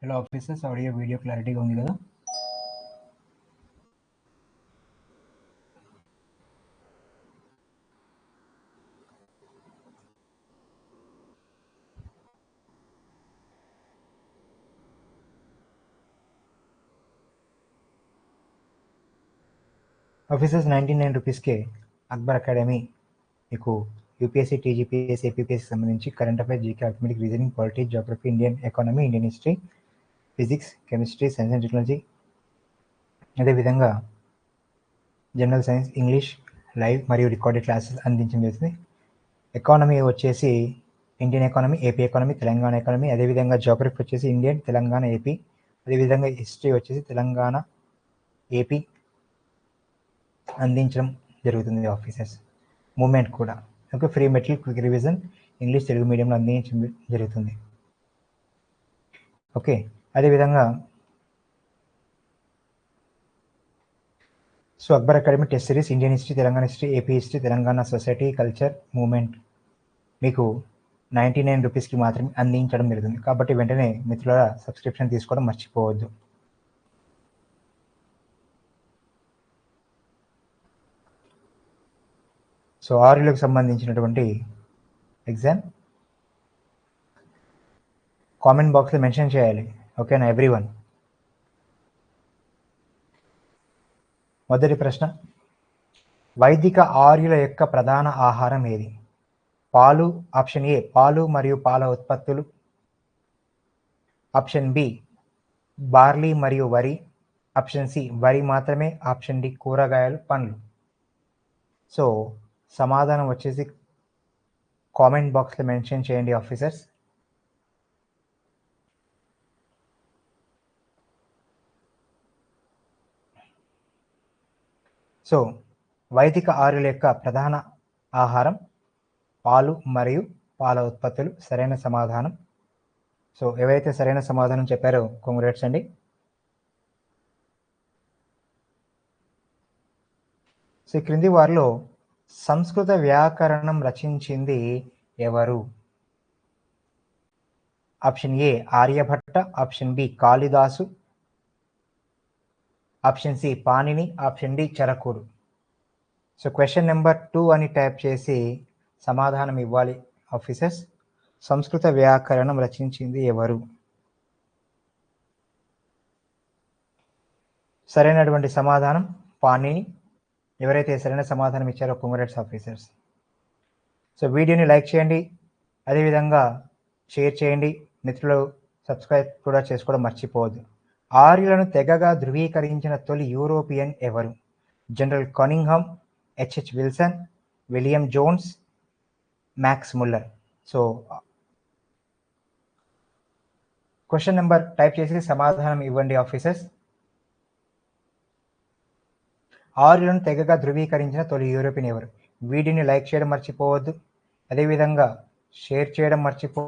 Hello officers, audio video క్లారిటీగా ఉంది కదా? ఆఫీసర్స్ 99 రూపీస్కే అక్బర్ అకాడమీ మీకు యూపీఎస్సీ, టీజీపీఎస్సీ, ఏపీపీఎస్సీ సంబంధించి current affairs, GK, arithmetic, reasoning, politics, geography, Indian economy, Indian history, physics, chemistry, science and technology, అదేవిధంగా general science, English live మరియు recorded classes అందించడం జరుగుతుంది. ఎకానమీ వచ్చేసి Indian economy, AP economy, Telangana economy, అదేవిధంగా geography వచ్చేసి Indian, Telangana, AP, అదేవిధంగా history వచ్చేసి Telangana, AP అందించడం జరుగుతుంది. ఆఫీసర్స్ మూమెంట్ కూడా okay, free material, quick revision, English, Telugu మీడియంలో అందించడం జరుగుతుంది. ఓకే, అదేవిధంగా so Akbar academy test series, Indian history, Telangana history, AP history, Telangana society, culture, movement మీకు 99 రూపీస్కి మాత్రమే అందించడం జరుగుతుంది. కాబట్టి వెంటనే మిత్రుల సబ్స్క్రిప్షన్ తీసుకోవడం మర్చిపోవద్దు. సో ఆర్యులకు సంబంధించినటువంటి ఎగ్జామ్ కామెంట్ బాక్స్లో మెన్షన్ చేయాలి. ఓకేనా ఎవ్రీవన్? మొదటి ప్రశ్న, వైదిక ఆర్యుల యొక్క ప్రధాన ఆహారం ఏది? పాలు. ఆప్షన్ ఏ పాలు మరియు పాల ఉత్పత్తులు. ఆప్షన్ బి బార్లీ మరియు వరి. ఆప్షన్ సి వరి మాత్రమే. ఆప్షన్ డి కూరగాయలు, పండ్లు. సో సమాధానం వచ్చేసి కామెంట్ బాక్స్లో మెన్షన్ చేయండి ఆఫీసర్స్. సో వైదిక ఆర్యుల యొక్క ప్రధాన ఆహారం పాలు మరియు పాల ఉత్పత్తులు సరైన సమాధానం. సో ఎవరైతే సరైన సమాధానం చెప్పారో కంగ్రాట్స్ అండి. సో క్రింది వారిలో సంస్కృత వ్యాకరణం రచించింది ఎవరు? Option A Aryabhatta. Option B Kalidasu. Option C Panini. Option D చరకుడు. సో క్వశ్చన్ నెంబర్ 2 అని టైప్ చేసి సమాధానం ఇవ్వాలి ఆఫీసర్స్. సంస్కృత వ్యాకరణం రచించింది ఎవరు? సరైనటువంటి సమాధానం పాణిని. ఎవరైతే సరైన సమాధానం ఇచ్చారో కంగ్రాట్స్ ఆఫీసర్స్. సో వీడియోని లైక్ చేయండి, అదేవిధంగా షేర్ చేయండి. మిత్రులు సబ్స్క్రైబ్ కూడా చేసుకోవడం మర్చిపోవద్దు. ఆర్యులను తెగగా ధృవీకరించిన తొలి యూరోపియన్ ఎవరు? General Cunningham, HH Wilson, William Jones, Max Muller. So question number type చేసి సమాధానం ఇవ్వండి ఆఫీసర్స్. ఆర్యులను తెగగా ధృవీకరించిన తొలి యూరోపియన్ ఎవరు? వీడియోని లైక్ చేయడం మర్చిపోవద్దు, అదేవిధంగా షేర్ చేయడం మర్చిపో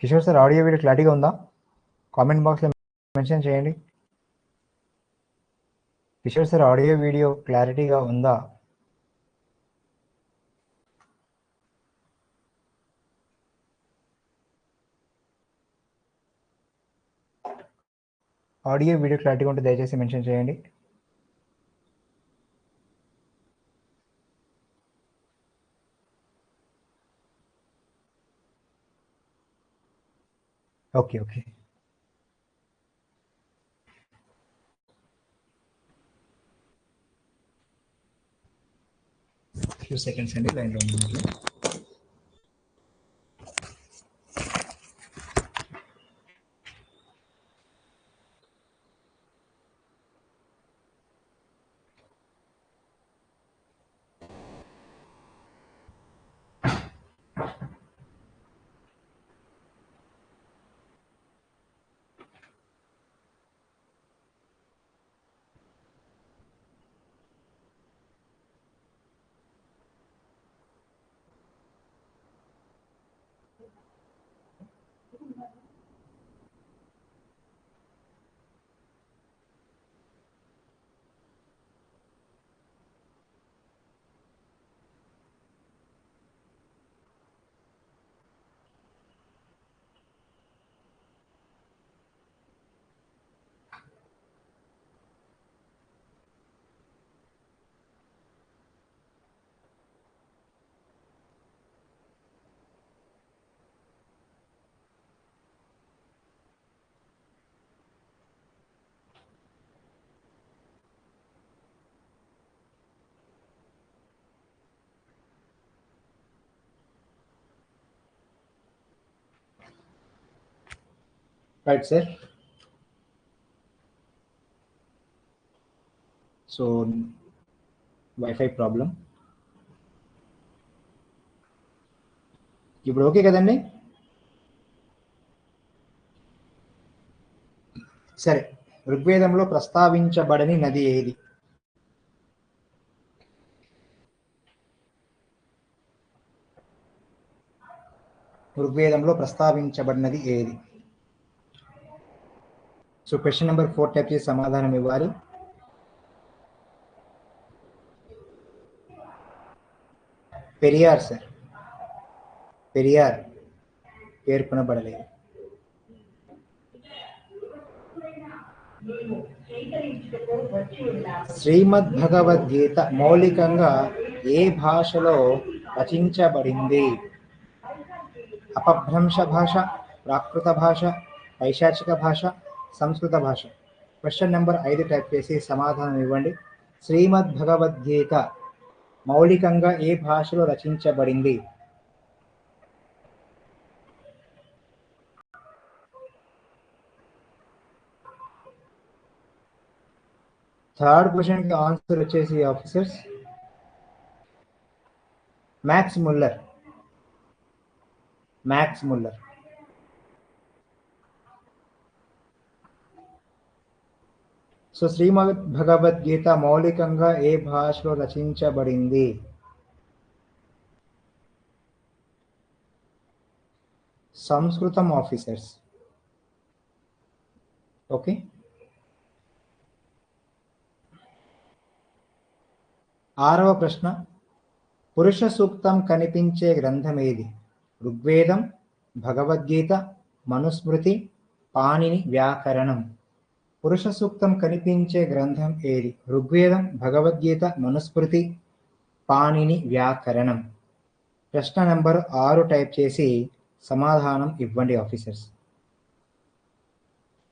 కిషోర్ సార్ ఆడియో వీడియో క్లారిటీగా ఉందా? కామెంట్ బాక్స్లో మెన్షన్ చేయండి. కిషోర్ సార్ ఆడియో వీడియో క్లారిటీగా ఉందా? ఆడియో వీడియో క్లారిటీగా ఉంటే దయచేసి మెన్షన్ చేయండి. Okay okay. ఫ్యూ సెకండ్స్ అండి లైన్లో ఉన్నట్లు. Right sir. So wifi problem. ఇప్పుడు ఓకే కదండి? సరే, ఋగ్వేదంలో ప్రస్తావించబడని నది ఏది? ఋగ్వేదంలో ప్రస్తావించబడినది ఏది? సో క్వశ్చన్ నెంబర్ 4 టైప్ చేసి సమాధానం ఇవ్వాలి. పెరియార్ సార్, పెరియార్ పేర్కొనబడలేదు. శ్రీమద్భగవద్గీత మౌలికంగా ఏ భాషలో రచించబడింది? అపభ్రంశ భాష, ప్రాకృత భాష, పైశాచిక భాష, సంస్కృత భాష. క్వశ్చన్ నెంబర్ 5 టైప్ చేసి సమాధానం ఇవ్వండి. శ్రీమద్భగవద్గీత మౌలికంగా ఏ భాషలో రచించబడింది? థర్డ్ క్వశ్చన్ కి ఆన్సర్ వచ్చేసి officers Max Muller. Max Muller. So Shrimad Bhagavad Gita మౌలికంగా ఏ భాషలో రచించబడింది? సంస్కృతం ఆఫీసర్స్. ఓకే. ఆరవ ప్రశ్న, పురుష సూక్తం కనిపించే గ్రంథం ఏది? ఋగ్వేదం, భగవద్గీత, మనుస్మృతి, పాణిని వ్యాకరణం. పురుష సూక్తం కనిపించే గ్రంథం ఏది? ఋగ్వేదం, భగవద్గీత, మనుస్మృతి, పాణిని వ్యాకరణం. ప్రశ్న నెంబర్ 6 టైప్ చేసి సమాధానం ఇవ్వండి ఆఫీసర్స్.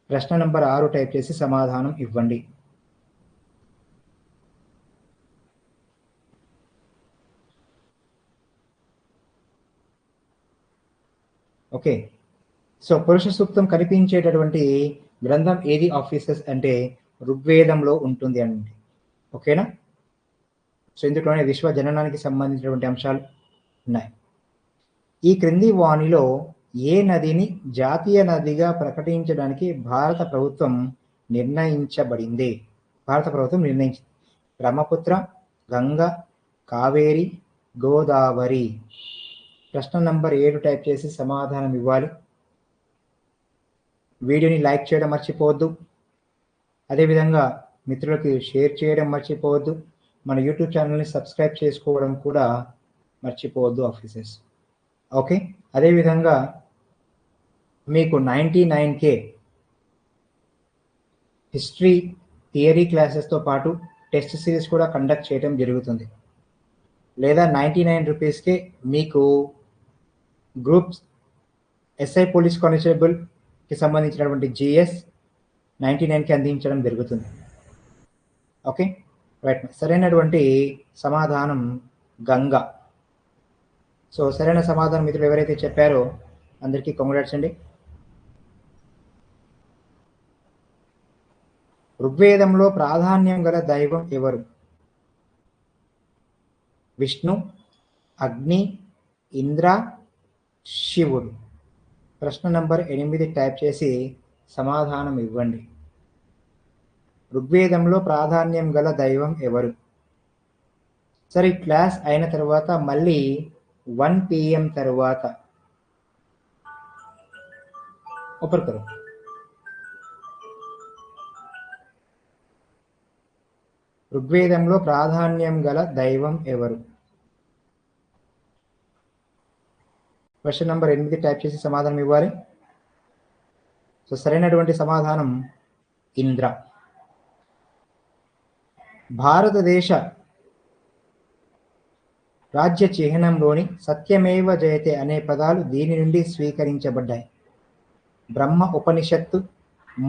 ప్రశ్న నెంబర్ 6 టైప్ చేసి సమాధానం ఇవ్వండి. ఓకే. సో పురుష సూక్తం కనిపించేటటువంటి గ్రంథం ఏది ఆఫీసర్స్ అంటే ఋగ్వేదంలో ఉంటుంది అండి. ఓకేనా? సో ఇందులోనే విశ్వ జననానికి సంబంధించినటువంటి అంశాలు ఉన్నాయి. ఈ క్రింది వాణిలో ఏ నదిని జాతీయ నదిగా ప్రకటించడానికి భారత ప్రభుత్వం నిర్ణయించబడింది? భారత ప్రభుత్వం నిర్ణయించింది. బ్రహ్మపుత్ర, గంగా, కావేరి, గోదావరి. ప్రశ్న నంబర్ 7 టైప్ చేసి సమాధానం ఇవ్వాలి. వీడియోని లైక్ చేయడం మర్చిపోవద్దు. అదేవిధంగా మిత్రులకి షేర్ చేయడం మర్చిపోవద్దు. మన యూట్యూబ్ ఛానల్ని సబ్స్క్రైబ్ చేసుకోవడం కూడా మర్చిపోవద్దు ఆఫీసర్స్. ఓకే, అదేవిధంగా మీకు 99K హిస్టరీ థియరీ క్లాసెస్తో పాటు టెస్ట్ సిరీస్ కూడా కండక్ట్ చేయడం జరుగుతుంది. లేదా 99 రూపీస్కే మీకు గ్రూప్స్ ఎస్ఐ పోలీస్ కానిస్టేబుల్కి సంబంధించినటువంటి జిఎస్ 99కి అందించడం జరుగుతుంది. Okay right. సరైనటువంటి సమాధానం గంగా. సో సరైన సమాధానం మిత్రులు ఎవరైతే చెప్పారో అందరికీ కంగ్రాట్స్ అండి. ఋగ్వేదంలో ప్రాధాన్యం గల దైవం ఎవరు? విష్ణు, అగ్ని, ఇంద్ర, శివుడు. ప్రశ్న నంబర్ 8 టైప్ చేసి సమాధానం ఇవ్వండి. ఋగ్వేదంలో ప్రాధాన్యం గల దైవం ఎవరు? సరే, క్లాస్ అయిన తర్వాత మళ్ళీ 1 PM తర్వాత ऊपर करो. ఋగ్వేదంలో ప్రాధాన్యం గల దైవం ఎవరు? క్వశ్చన్ నంబర్ 8 టైప్ చేసి సమాధానం ఇవ్వాలి. సో సరైనటువంటి సమాధానం ఇంద్ర. భారతదేశ రాజ్య చిహ్నంలోని సత్యమేవ జయతే అనే పదాలు దీని నుండి స్వీకరించబడ్డాయి? బ్రహ్మ ఉపనిషత్తు,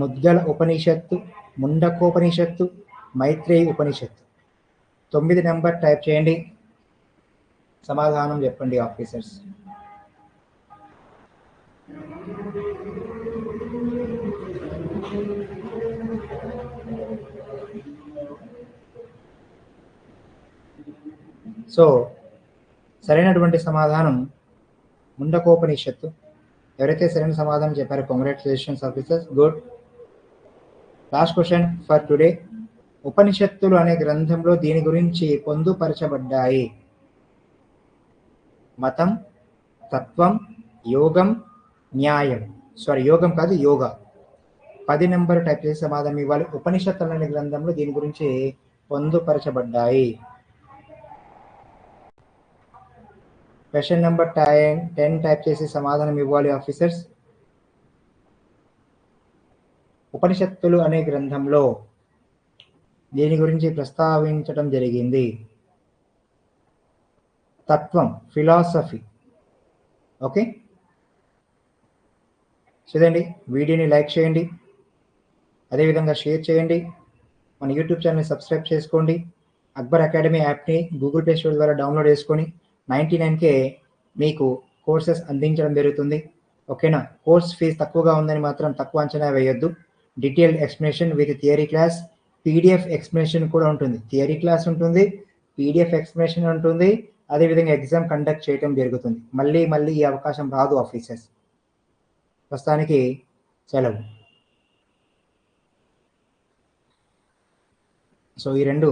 ముద్గల ఉపనిషత్తు, ముండకోపనిషత్తు, మైత్రేయి ఉపనిషత్తు. 9 నెంబర్ టైప్ చేయండి, సమాధానం చెప్పండి ఆఫీసర్స్. సో సరైనటువంటి సమాధానం ముండకోపనిషత్తు. ఎవరైతే సరైన సమాధానం చెప్పారో congratulations officers, good. Last question for today. ఉపనిషత్తులు అనే గ్రంథంలో దీని గురించి పొందుపరచబడ్డాయి? మతం, తత్వం, యోగం, న్యాయం. సారీ, యోగం కాదు, యోగా. 10 నెంబర్ టైప్ చేసి సమాధానం ఇవ్వాలి. ఉపనిషత్తులు అనే గ్రంథంలో దీని గురించి పొందుపరచబడ్డాయి. క్వశ్చన్ నెంబర్ 10 టైప్ చేసి సమాధానం ఇవ్వాలి ఆఫీసర్స్. ఉపనిషత్తులు అనే గ్రంథంలో దీని గురించి ప్రస్తావించడం జరిగింది? తత్వం, ఫిలాసఫీ. ఓకే, చూడండి, వీడియోని లైక్ చేయండి, అదేవిధంగా షేర్ చేయండి, మన యూట్యూబ్ ఛానల్ని సబ్స్క్రైబ్ చేసుకోండి. అక్బర్ అకాడమీ యాప్ని గూగుల్ ప్లే స్టోర్ ద్వారా డౌన్లోడ్ చేసుకొని 99K మీకు కోర్సెస్ అందించడం జరుగుతుంది. ఓకేనా? కోర్స్ ఫీజు తక్కువగా ఉందని మాత్రం తక్కువ అంచనా వేయొద్దు. Detailed explanation with theory class, PDF explanation కూడా ఉంటుంది. థియరీ క్లాస్ ఉంటుంది, పీడిఎఫ్ ఎక్స్ప్లెనేషన్ ఉంటుంది, అదేవిధంగా ఎగ్జామ్ కండక్ట్ చేయడం జరుగుతుంది. మళ్ళీ ఈ అవకాశం రాదు ఆఫీసర్స్. ప్రస్తుతానికి సెలవు. సో ఈ 2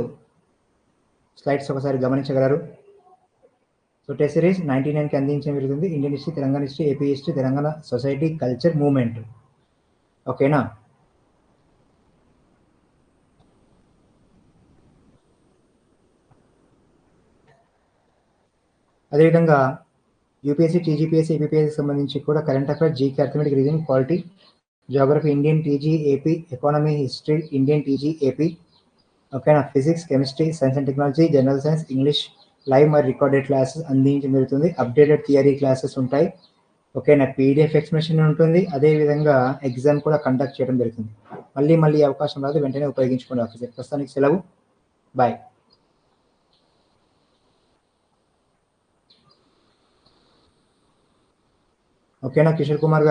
స్లైడ్స్ ఒకసారి గమనించగలరు. సో టెస్ట్ సిరీస్ 99కి అందించడం జరుగుతుంది. Indian history, Telangana history, AP history, Telangana society, culture, movement. ఓకేనా? అదేవిధంగా యూపీఎస్సీ, టీజీపీఎస్సీ, ఏపీపీఎస్సీ సంబంధించి కూడా current affairs, GK, arithmetic, reasoning, polity, geography, Indian TG AP, economy, history, Indian TG AP. ఓకేనా? Physics, chemistry, science and technology, general science, English live మరియు recorded classes అందించడం జరుగుతుంది. Updated theory classes ఉంటాయి. ఓకేనా? PDF explanation ఉంటుంది. అదేవిధంగా exam కూడా conduct చేయడం జరుగుతుంది. మళ్ళీ అవకాశం రాదు, వెంటనే ఉపయోగించుకోండి ఆఫీసర్. ప్రస్తుతానికి సెలవు, బాయ్. ఓకేనా కిషోర్ కుమార్ గారు?